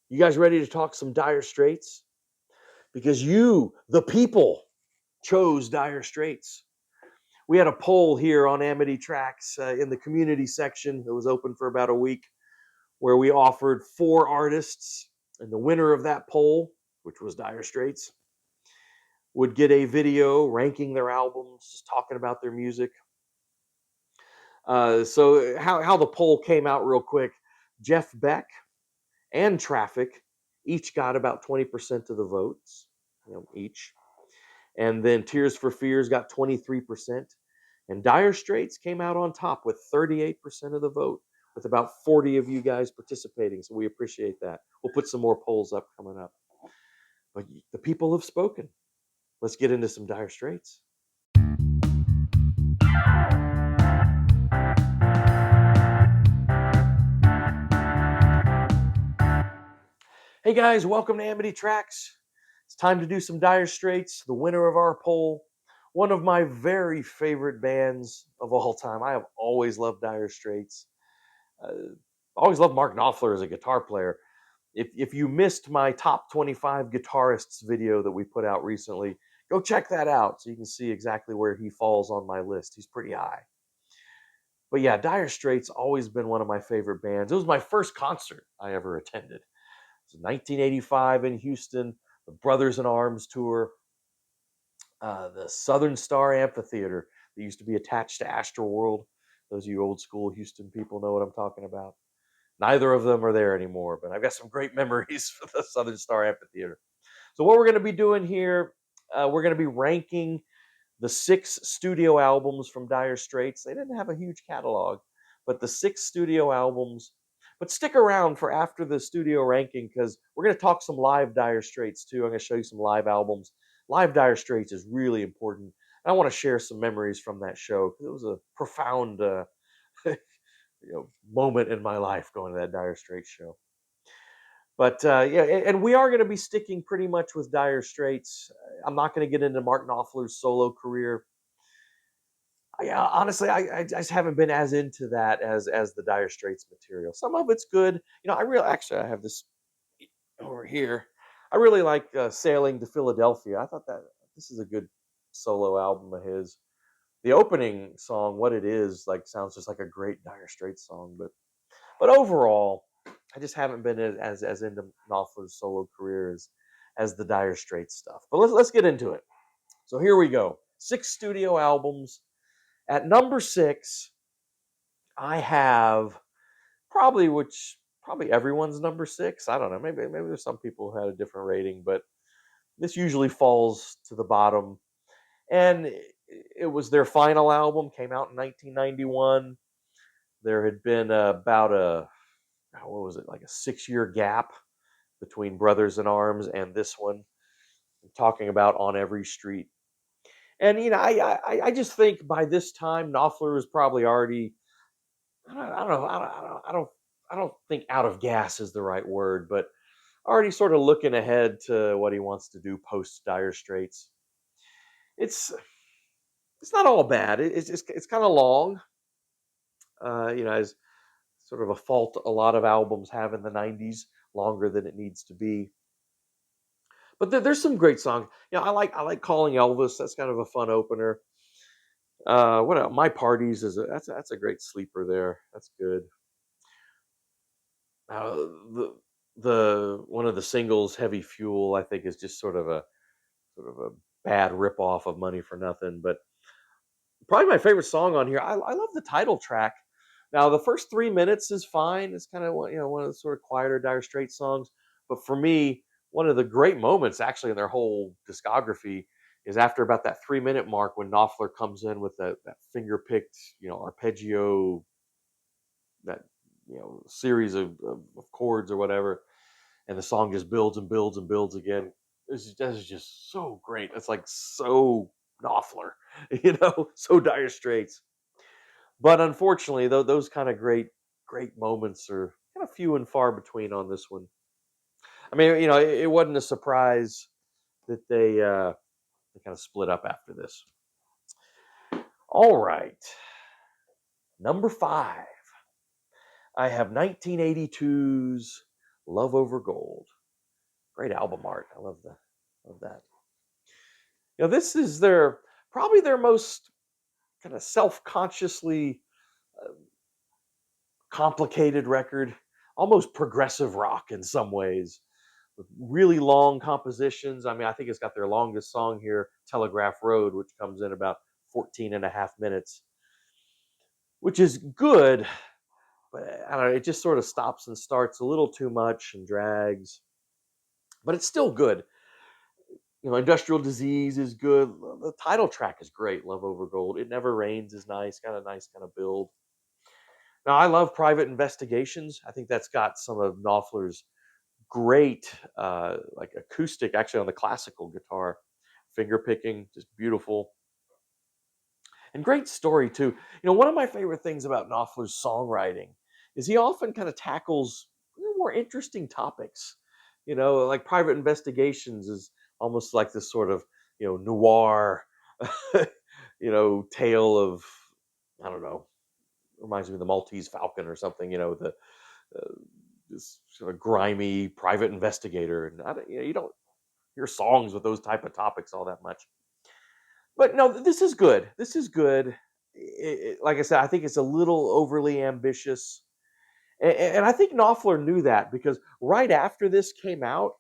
You guys ready to talk some Dire Straits? Because you, the people, chose Dire Straits. We had a poll here on Amity Tracks in the community section. It was open for about a week, where we offered 4 artists, and the winner of that poll, which was Dire Straits, would get a video ranking their albums, just talking about their music. So how the poll came out real quick: Jeff Beck and Traffic each got about 20% of the votes, each. And then Tears for Fears got 23%. And Dire Straits came out on top with 38% of the vote, with about 40 of you guys participating. So we appreciate that. We'll put some more polls up coming up. But the people have spoken. Let's get into some Dire Straits. Hey guys, welcome to Amity Tracks. It's time to do some Dire Straits, the winner of our poll. One of my very favorite bands of all time. I have always loved Dire Straits. Always loved Mark Knopfler as a guitar player. If you missed my top 25 guitarists video that we put out recently, go check that out so you can see exactly where he falls on my list. He's pretty high. But yeah, Dire Straits always been one of my favorite bands. It was my first concert I ever attended. It was 1985 in Houston, the Brothers in Arms tour, the Southern Star Amphitheatre that used to be attached to Astroworld. Those of you old school Houston people know what I'm talking about. Neither of them are there anymore, but I've got some great memories for the Southern Star Amphitheatre. So what we're going to be doing here, we're going to be ranking the 6 studio albums from Dire Straits. They didn't have a huge catalog, but the 6 studio albums. But stick around for after the studio ranking, because we're going to talk some live Dire Straits too. I'm going to show you some live albums. Live Dire Straits is really important. I want to share some memories from that show, because it was a profound moment in my life going to that Dire Straits show. But yeah, and we are going to be sticking pretty much with Dire Straits. I'm not going to get into Mark Knopfler's solo career. Honestly, I just haven't been as into that as the Dire Straits material. Some of it's good. I have this over here. I really like Sailing to Philadelphia. I thought that this is a good solo album of his. The opening song, What It Is, sounds just like a great Dire Straits song. But overall, I just haven't been as into Knopfler's solo career as the Dire Straits stuff. But let's get into it. So here we go. 6 studio albums. At number 6, I have probably everyone's number 6. I don't know. Maybe there's some people who had a different rating, but this usually falls to the bottom. And it was their final album, came out in 1991. There had been about a 6-year gap between Brothers in Arms and this one. I'm talking about On Every Street. And I just think by this time Knopfler was probably already, I don't think out of gas is the right word, but already sort of looking ahead to what he wants to do post Dire Straits. It's not all bad. It's kind of long. As sort of a fault a lot of albums have in the 90s, longer than it needs to be. But there's some great songs. I like Calling Elvis. That's kind of a fun opener. What else? My Parties that's a great sleeper there. That's good. The one of the singles, Heavy Fuel, I think is just sort of a bad ripoff of Money for Nothing. But probably my favorite song on here. I love the title track. Now the first 3 minutes is fine. It's kind of one of the sort of quieter Dire Straits songs. But for me, one of the great moments actually in their whole discography is after about that 3-minute mark, when Knopfler comes in with that finger picked arpeggio, that series of chords or whatever, and the song just builds and builds and builds again. This is just so great. It's like so Knopfler, so Dire Straits. But unfortunately, though, those kind of great moments are kind of few and far between on this one. I mean, it wasn't a surprise that they kind of split up after this. All right, number 5. I have 1982's Love Over Gold. Great album art. I love that. This is their probably their most kind of self-consciously uh, complicated record, almost progressive rock in some ways, with really long compositions. I mean, I think it's got their longest song here, Telegraph Road, which comes in about 14 and a half minutes, which is good, but I don't know, it just sort of stops and starts a little too much and drags, but it's still good. Industrial Disease is good. The title track is great, Love Over Gold. It Never Rains is nice, got a nice kind of build. Now, I love Private Investigations. I think that's got some of Knopfler's great, like acoustic, actually on the classical guitar, finger picking, just beautiful. And great story, too. One of my favorite things about Knopfler's songwriting is he often kind of tackles more interesting topics. Like Private Investigations is almost like this sort of, noir, tale of, I don't know, reminds me of the Maltese Falcon or something, the uh, this sort of grimy private investigator. And you don't hear songs with those type of topics all that much. But no, this is good. This is good. Like I said, I think it's a little overly ambitious. And I think Knopfler knew that because right after this came out,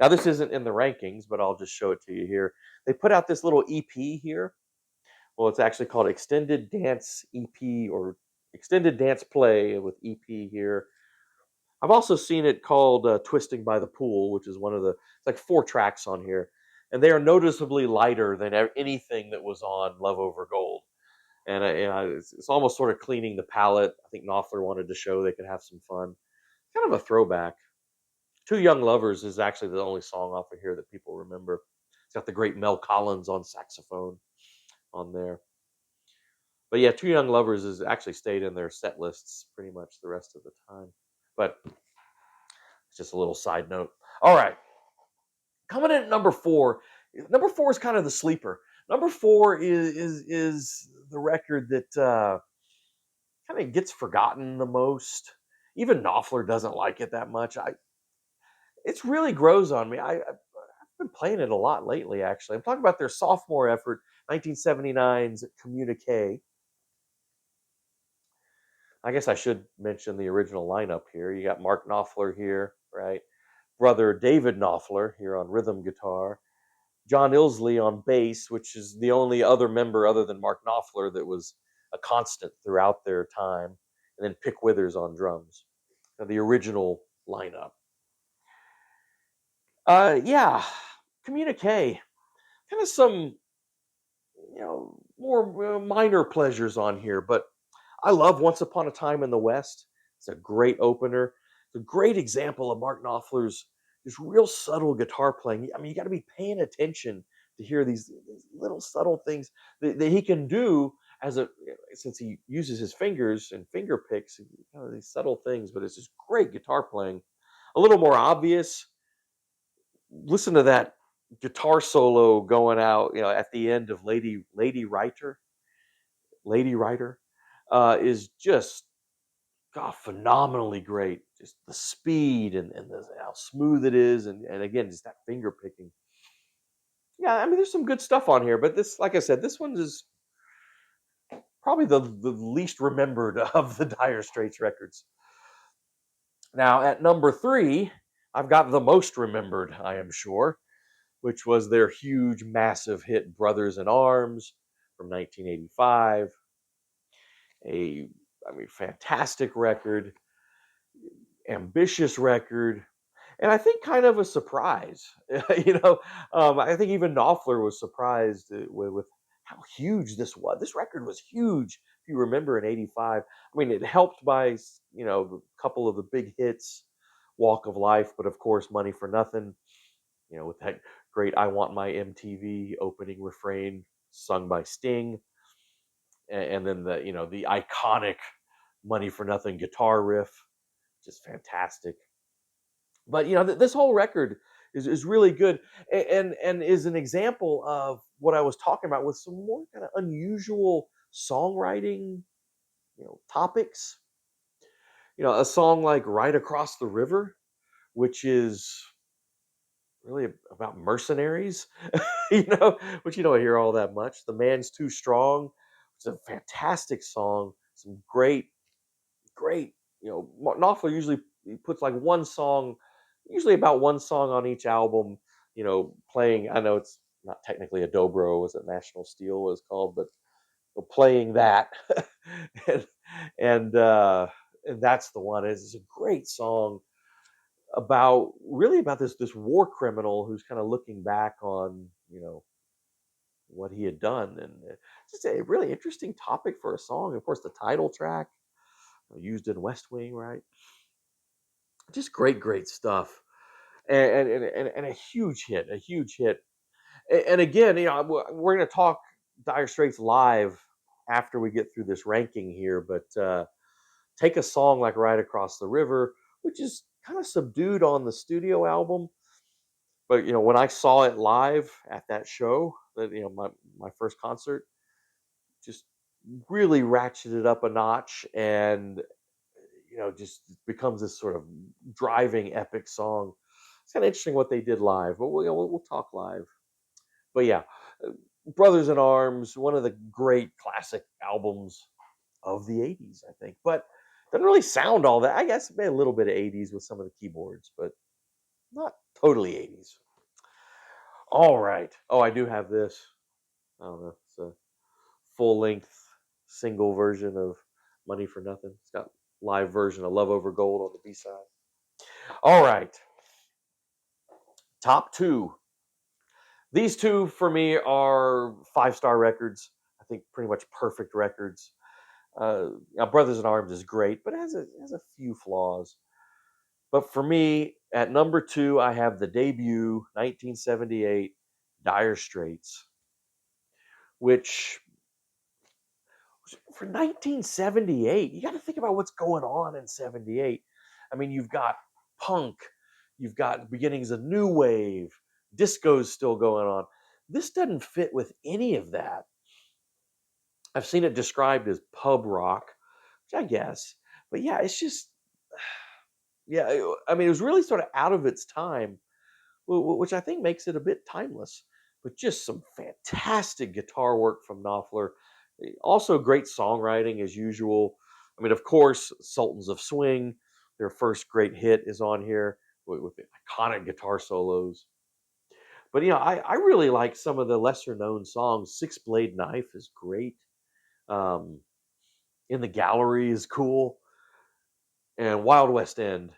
now this isn't in the rankings, but I'll just show it to you here. They put out this little EP here. Well, it's actually called Extended Dance EP or Extended Dance Play with EP here. I've also seen it called Twisting by the Pool, which is it's like 4 tracks on here. And they are noticeably lighter than anything that was on Love Over Gold. And it's almost sort of cleaning the palette. I think Knopfler wanted to show they could have some fun. Kind of a throwback. Two Young Lovers is actually the only song off of here that people remember. It's got the great Mel Collins on saxophone on there. But yeah, Two Young Lovers has actually stayed in their set lists pretty much the rest of the time. But it's just a little side note. All right. Coming in at number 4. Number 4 is kind of the sleeper. Number 4 is the record that kind of gets forgotten the most. Even Knopfler doesn't like it that much. It's really grows on me. I've been playing it a lot lately, actually. I'm talking about their sophomore effort, 1979's Communique. I guess I should mention the original lineup here. You got Mark Knopfler here, right? Brother David Knopfler here on rhythm guitar. John Illsley on bass, which is the only other member other than Mark Knopfler that was a constant throughout their time. And then Pick Withers on drums. Now, the original lineup. Yeah, Communique. Kind of some, more minor pleasures on here, but I love Once Upon a Time in the West. It's a great opener. It's a great example of Mark Knopfler's just real subtle guitar playing. I mean, you got to be paying attention to hear these little subtle things that he can do since he uses his fingers and finger picks, these subtle things. But it's just great guitar playing. A little more obvious. Listen to that guitar solo going out, at the end of Lady Writer, is just phenomenally great. Just the speed and how smooth it is, and again, just that finger picking. Yeah, I mean, there's some good stuff on here, but this, like I said, this one is probably the least remembered of the Dire Straits records. Now, at number 3, I've got the most remembered, I am sure, which was their huge, massive hit Brothers in Arms from 1985. Fantastic record, ambitious record, and I think kind of a surprise. I think even Knopfler was surprised with how huge this was. This record was huge, if you remember, in '85. I mean, it helped by a couple of the big hits, Walk of Life, but of course, Money for Nothing. With that great "I Want My MTV" opening refrain sung by Sting, and then the iconic "Money for Nothing" guitar riff, just fantastic. But this whole record is really good, and is an example of what I was talking about with some more kind of unusual songwriting, topics. A song like "Right Across the River." which is really about mercenaries, which you don't hear all that much. The Man's Too Strong. It's a fantastic song. Some great, Knopfler usually he puts like one song, usually about one song on each album, playing. I know it's not technically a dobro, was it National Steel was called, but playing that, and and, uh, and that's the one. It's a great song about really about this war criminal who's kind of looking back on what he had done, and just a really interesting topic for a song. Of course, the title track used in West Wing, right? Just great stuff, and a huge hit, a huge hit. And again, we're going to talk Dire Straits live after we get through this ranking here, but take a song like Right Across the River, which is kind of subdued on the studio album. But when I saw it live at that show, that my first concert, just really ratcheted up a notch, and just becomes this sort of driving epic song. It's kind of interesting what they did live, but we'll talk live. But yeah, uh, Brothers in Arms, one of the great classic albums of the '80s, I think. But doesn't really sound all that. I guess maybe a little bit of '80s with some of the keyboards, but not totally '80s. All right. Oh, I do have this. I don't know. It's a full length single version of Money for Nothing. It's got live version of Love Over Gold on the B side. All right. Top two. These two for me are 5-star records. I think pretty much perfect records. Now Brothers in Arms is great, but it has a few flaws. But for me, at number two, I have the debut 1978 Dire Straits, which for 1978, you got to think about what's going on in '78. I mean, you've got punk, you've got beginnings of new wave, disco's still going on. This doesn't fit with any of that. I've seen it described as pub rock, which I guess, but yeah, it's just yeah. I mean, it was really sort of out of its time, which I think makes it a bit timeless. But just some fantastic guitar work from Knopfler. Also, great songwriting as usual. I mean, of course, Sultans of Swing, their first great hit, is on here with the iconic guitar solos. But I really like some of the lesser known songs. Six Blade Knife is great. Um, In the Gallery is cool, and Wild West End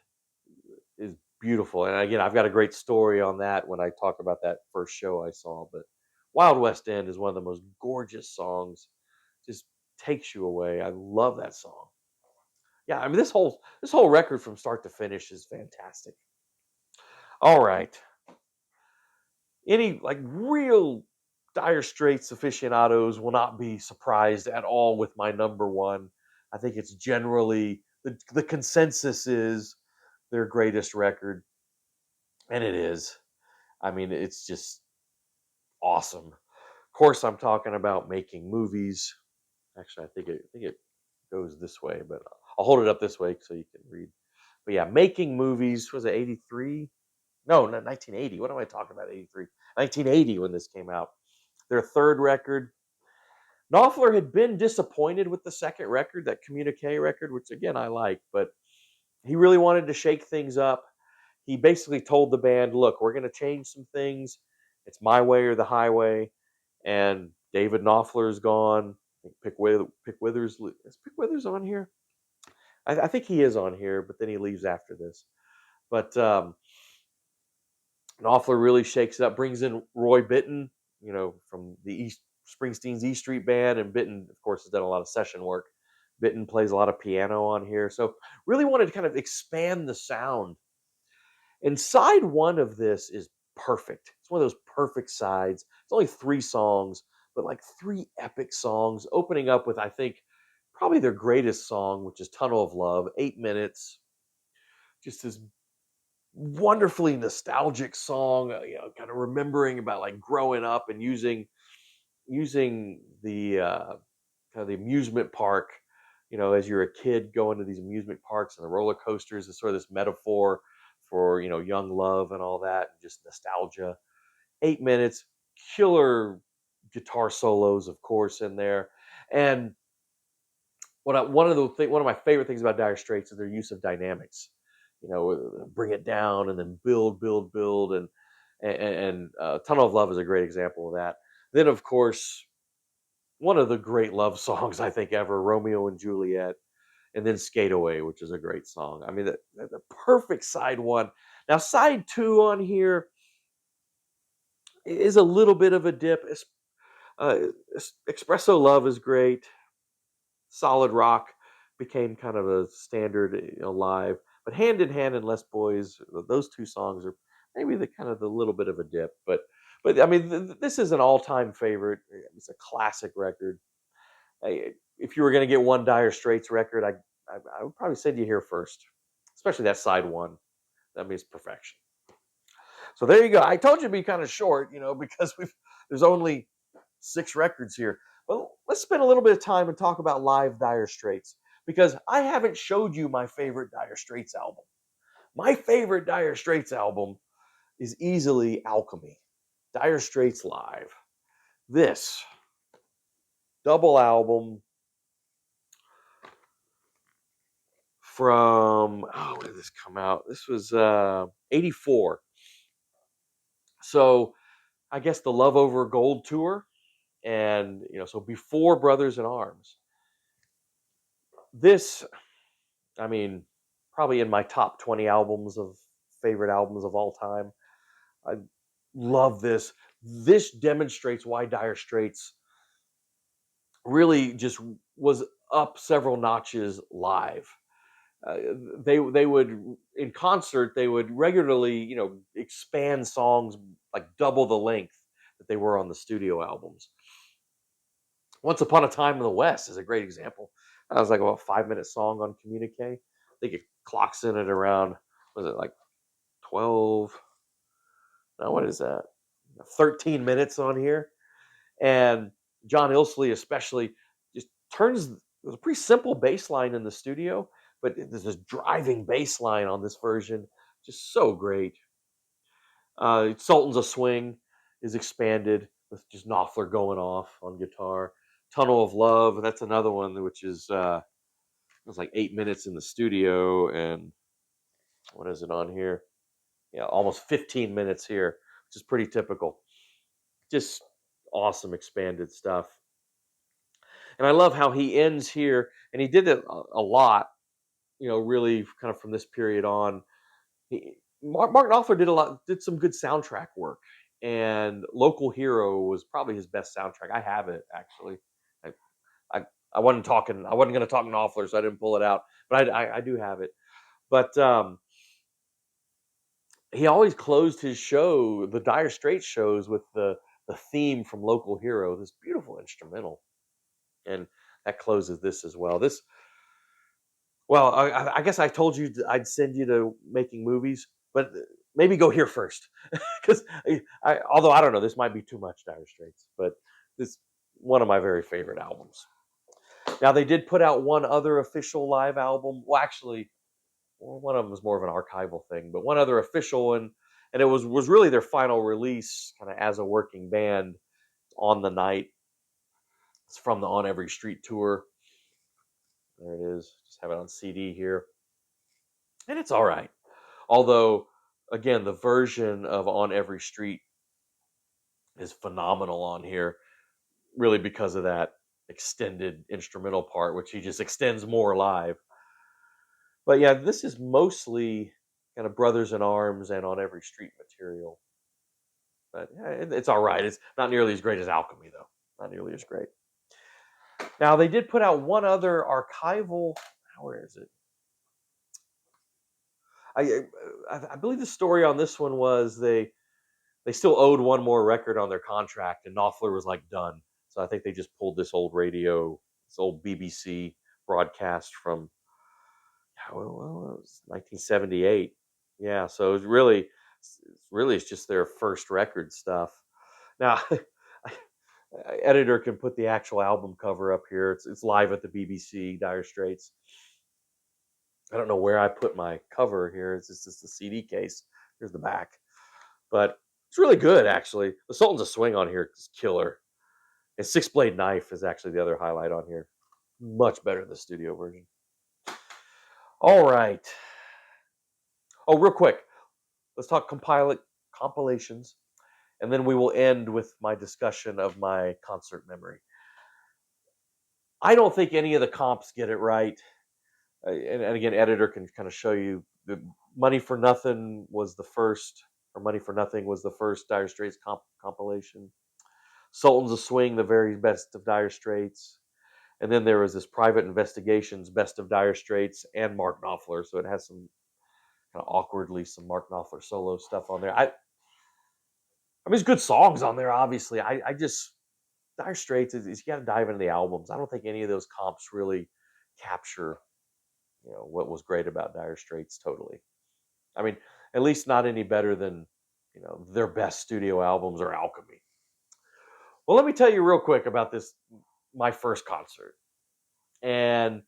is beautiful. And again, I've got a great story on that when I talk about that first show I saw. But Wild West End is one of the most gorgeous songs. Just takes you away. I love that song. Yeah, I mean this whole record from start to finish is fantastic. All right. Any like real Dire Straits aficionados will not be surprised at all with my number one. I think it's generally the consensus is their greatest record, and it is. I mean, it's just awesome. Of course, I'm talking about Making Movies. Actually, I think it goes this way, but I'll hold it up this way so you can read. But yeah, Making Movies was it '83? No, 1980. What am I talking about? '83, 1980 when this came out. Their third record. Knopfler had been disappointed with the second record, that Communique record, which again I like, but he really wanted to shake things up. He basically told the band, "Look, we're going to change some things. It's my way or the highway." And David Knopfler is gone. I think Pick Withers is Pick Withers on here. I think he is on here, but then he leaves after this. But Knopfler really shakes it up, brings in Roy Bittan, from the East Springsteen's E Street Band, and Bittan, of course, has done a lot of session work. Bittan plays a lot of piano on here, so really wanted to kind of expand the sound. And side one of this is perfect. It's one of those perfect sides. It's only 3 songs, but like 3 epic songs, opening up with, I think, probably their greatest song, which is Tunnel of Love, 8 minutes. Just this wonderfully nostalgic song, kind of remembering about like growing up and using the kind of the amusement park, as you're a kid going to these amusement parks and the roller coasters is sort of this metaphor for young love and all that, just nostalgia. 8 minutes, killer guitar solos, of course, in there. And one of my favorite things about Dire Straits is their use of dynamics. Bring it down and then build, build, build, and Tunnel of Love is a great example of that. Then, of course, one of the great love songs I think ever, Romeo and Juliet, and then Skate Away, which is a great song. I mean, the perfect side one. Now, side two on here is a little bit of a dip. Uh, Espresso Love is great. Solid Rock became kind of a standard, live. But Hand in Hand and Less Boys, those two songs are maybe the kind of the little bit of a dip. But I mean, this is an all-time favorite. It's a classic record. If you were going to get one Dire Straits record, I would probably send you here first, especially that side one. That means perfection. So there you go. I told you to be kind of short, because there's only 6 records here. But let's spend a little bit of time and talk about live Dire Straits, because I haven't showed you my favorite Dire Straits album. My favorite Dire Straits album is easily Alchemy, Dire Straits Live. This double album from, when did this come out? This was 84. So I guess the Love Over Gold tour, and so before Brothers in Arms. This, I mean, probably in my top 20 albums of favorite albums of all time. I love this. This demonstrates why Dire Straits really just was up several notches live. Uh, they would, in concert, they would regularly expand songs like double the length that they were on the studio albums. Once Upon a Time in the West is a great example. That was like a 5-minute song on Communique. I think it clocks in at around, was it like 12? No, what is that? 13 minutes on here. And John Ilsley especially just turns, there's a pretty simple bass line in the studio, but there's this driving bass line on this version. Just so great. Sultans of Swing is expanded with just Knopfler going off on guitar. Tunnel of Love, that's another one which is it was like 8 minutes in the studio, and what is it on here? Yeah, almost 15 minutes here, which is pretty typical. Just awesome expanded stuff. And I love how he ends here, and he did it a lot, really kind of from this period on. Mark Knopfler did some good soundtrack work, and Local Hero was probably his best soundtrack. I have it actually. I I, I wasn't talking. I wasn't going to talk Knopfler, so I didn't pull it out. But I do have it. But he always closed his show, the Dire Straits shows, with the theme from Local Hero, this beautiful instrumental, and that closes this as well. Well, I guess I told you I'd send you to Making Movies, but maybe go here first, because although I don't know, this might be too much Dire Straits, but this is one of my very favorite albums. Now they did put out one other official live album. Well, actually, one of them was more of an archival thing, but one other official one, and it was really their final release, kind of as a working band, On the Night. It's from the On Every Street tour. There it is. Just have it on CD here, and it's all right. Although, again, the version of On Every Street is phenomenal on here, really because of that extended instrumental part, which he just extends more live. But yeah, this is mostly kind of Brothers in Arms and On Every Street material. But yeah, it's all right. It's not nearly as great as Alchemy, though. Not nearly as great. Now, they did put out one other archival. Where is it? I believe the story on this one was they still owed one more record on their contract, and Knopfler was like done. So I think they just pulled this old this old BBC broadcast from, well, it was 1978. Yeah, so it's just their first record stuff. Now, editor can put the actual album cover up here. It's live at the BBC, Dire Straits. I don't know where I put my cover here. It's just the CD case. Here's the back. But it's really good, actually. The Sultans of Swing on here is killer. And Six Blade Knife is actually the other highlight on here. Much better than the studio version. All right. Oh, real quick. Let's talk compilations. And then we will end with my discussion of my concert memory. I don't think any of the comps get it right. And again, editor can kind of show you the Money for Nothing was the first, or Money for Nothing was the first Dire Straits compilation. Sultans of Swing, the very best of Dire Straits. And then there was this Private Investigations, Best of Dire Straits, and Mark Knopfler. So it has some kind of awkwardly some Mark Knopfler solo stuff on there. I mean, there's good songs on there, obviously. I just, Dire Straits is you got to dive into the albums. I don't think any of those comps really capture, what was great about Dire Straits totally. I mean, at least not any better than, their best studio albums or Alchemy. Well, let me tell you real quick about this, my first concert. And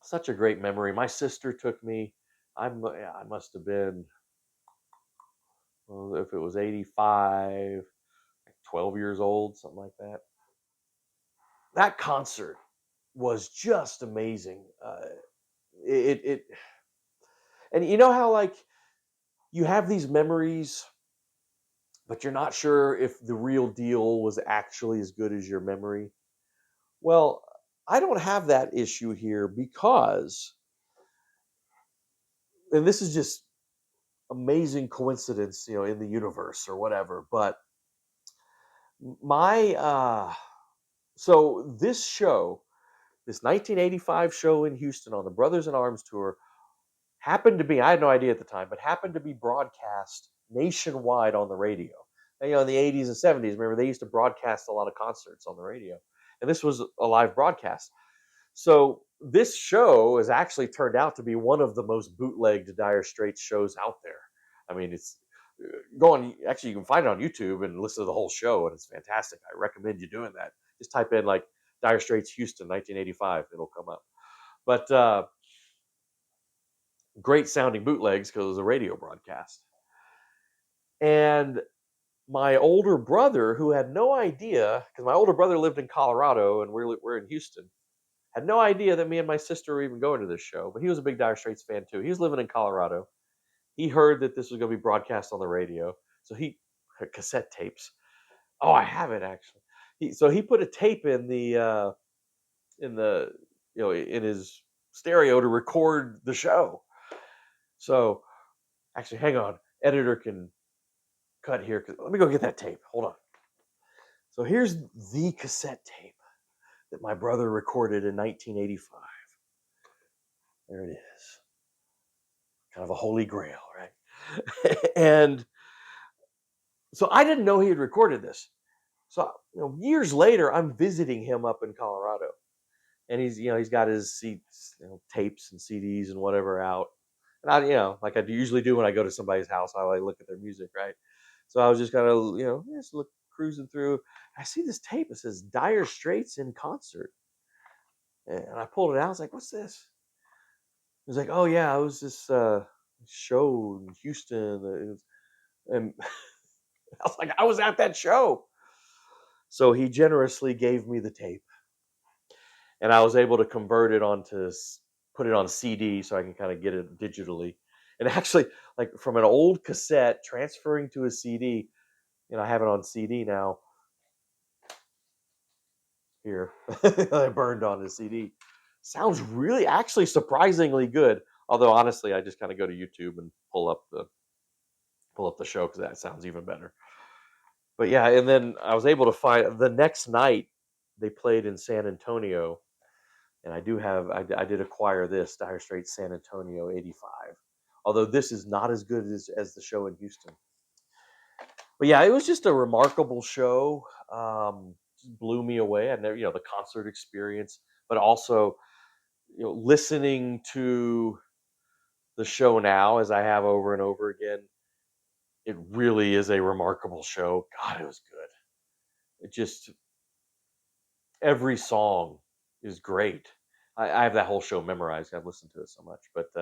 such a great memory. My sister took me. I must have been, well, if it was 85, like 12 years old, something like that. That concert was just amazing. It and you know how like you have these memories, but you're not sure if the real deal was actually as good as your memory. Well, I don't have that issue here because, and this is just amazing coincidence, in the universe or whatever. But my so this show, this 1985 show in Houston on the Brothers in Arms tour, happened to be, I had no idea at the time, but happened to be broadcast nationwide on the radio. And, in the 80s and 70s, remember, they used to broadcast a lot of concerts on the radio. And this was a live broadcast. So this show has actually turned out to be one of the most bootlegged Dire Straits shows out there. I mean, it's actually, you can find it on YouTube and listen to the whole show, and it's fantastic. I recommend you doing that. Just type in like Dire Straits Houston 1985, it'll come up. But great sounding bootlegs because it was a radio broadcast. And my older brother, who had no idea, because my older brother lived in Colorado and we're in Houston, had no idea that me and my sister were even going to this show. But he was a big Dire Straits fan too. He was living in Colorado. He heard that this was going to be broadcast on the radio, so he cassette tapes. Oh, I have it actually. So he put a tape in the in his stereo to record the show. So actually, hang on, editor can cut here. Let me go get that tape. Hold on. So here's the cassette tape that my brother recorded in 1985. There it is. Kind of a holy grail, right? And so I didn't know he had recorded this. So years later, I'm visiting him up in Colorado, and he's got his tapes and CDs and whatever out, and I like I usually do when I go to somebody's house, I like look at their music, right? So I was just kind of just cruising through. I see this tape. It says Dire Straits in concert, and I pulled it out. I was like, "What's this?" He was like, "Oh yeah, it was this show in Houston," and I was like, "I was at that show." So he generously gave me the tape, and I was able to convert it put it on CD so I can kind of get it digitally. And actually, like from an old cassette transferring to a CD, I have it on CD now. Here, I burned on the CD. Sounds really, actually, surprisingly good. Although honestly, I just kind of go to YouTube and pull up the show because that sounds even better. But yeah, and then I was able to find the next night they played in San Antonio, and I did acquire this Dire Straits San Antonio '85. Although this is not as good as the show in Houston. But yeah, it was just a remarkable show. Just blew me away. And there, the concert experience, but also, listening to the show now as I have over and over again, it really is a remarkable show. God, it was good. It just every song is great. I have that whole show memorized. I've listened to it so much, but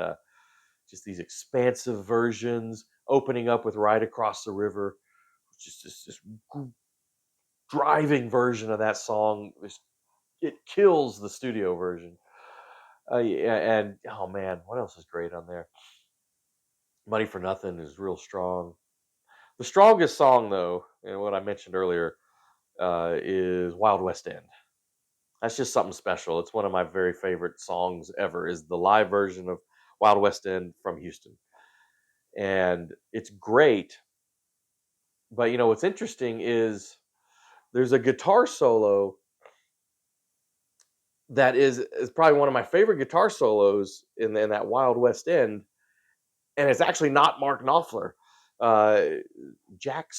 just these expansive versions, opening up with "Right Across the River," just this driving version of that song. It kills the studio version. Yeah, and oh man, what else is great on there? "Money for Nothing" is real strong. The strongest song, though, and what I mentioned earlier, is "Wild West End." That's just something special. It's one of my very favorite songs ever. Is the live version of "Wild West End" from Houston, and it's great. But what's interesting is there's a guitar solo that is probably one of my favorite guitar solos in that Wild West End, and it's actually not Mark Knopfler. Jack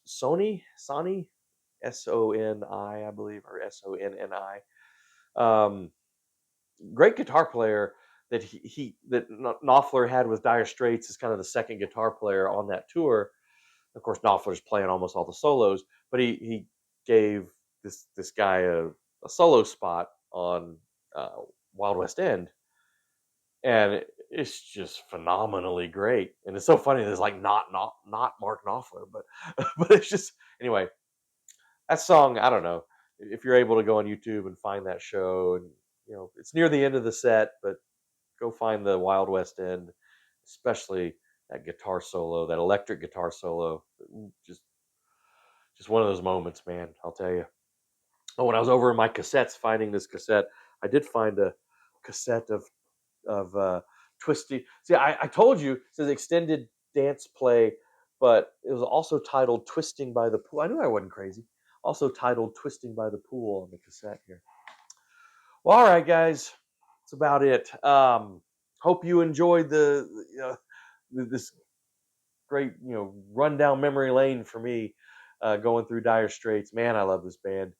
Sony, Soni, I believe, or Sonni. Um, Great guitar player that Knopfler had with Dire Straits as kind of the second guitar player on that tour. Of course, Knopfler's playing almost all the solos, but he gave this guy a solo spot on uh, Wild West End, and it's just phenomenally great. And it's so funny that it's like not Mark Knopfler, but but it's just anyway. That song, I don't know if you're able to go on YouTube and find that show, and it's near the end of the set, but go find the Wild West End, especially that guitar solo, that electric guitar solo. Just one of those moments, man. I'll tell you. Oh, when I was over in my cassettes finding this cassette, I did find a cassette of Twisty. See, I told you it says extended dance play, but it was also titled "Twisting by the Pool." I knew I wasn't crazy. Also titled "Twisting by the Pool" on the cassette here. Well, all right, guys, that's about it. Hope you enjoyed this great run down memory lane for me, going through Dire Straits. Man, I love this band.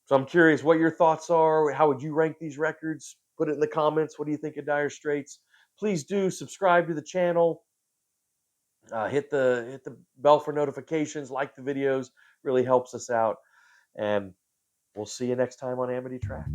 So I'm curious what your thoughts are. How would you rank these records? Put it in the comments. What do you think of Dire Straits? Please do subscribe to the channel. Hit the bell for notifications. Like the videos. Really helps us out. And we'll see you next time on Amity Tracks.